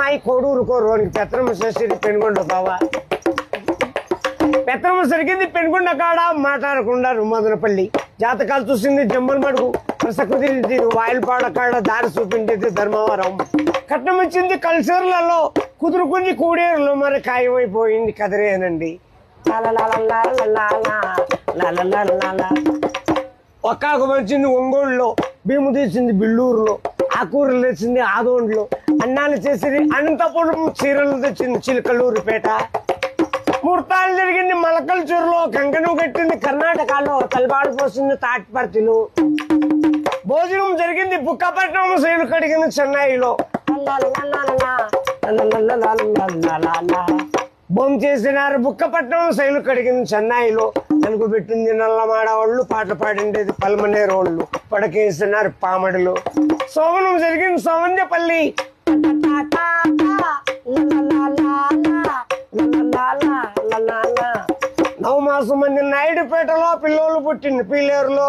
అమ్మాయి కోడూరు కోరునికి పెత్తనమ్మ చేసేది పెనుగొండ బావా. పెత్తనమ్మ సరిగింది పెనుగొండ కాడ మాట్లాడకుండా మదనపల్లి. జాతకాలు చూసింది జమ్మల్ మడుగు, ప్రసకుదిరింది వాయిల్పాడ కాడ, దారి చూపించేది ధర్మవరం. కట్నం ఇచ్చింది కల్చర్లలో, కుదురుకుంది కూడేరులో, మరి ఖాయమైపోయింది కదిరేనండి. ఒక్కాకు మంచింది ఒంగోలులో, భీము తీసింది బిల్లూరులో, ఆకూరలు తెచ్చింది ఆదోండ్లో, అన్నాలు చేసింది అనంతపురం, చీరలు తెచ్చింది చిలకలూరుపేట. ముహూర్తాలు జరిగింది మలకల్చూరులో, కంకణం కట్టింది కర్ణాటకలో, తలబాడు పోసింది తాటిపర్తిలో. భోజనం జరిగింది బుక్కపట్నం, శైలు కడిగింది చెన్నైలో. బొమ్మ చేసినారు బుక్కపట్నం, శైలు కడిగింది చెన్నైలో. తెలుగు పెట్టింది నల్లమాడవాళ్ళు, పాటలు పాడిండేది పల్మనేరోళ్ళు, పడకేసినారు పామడిలో. సోమనం జరిగింది సోమంజపల్లి. నవమాసం మంది నాయుడుపేటలో, పిల్లోళ్ళు పుట్టింది పీలేరులో.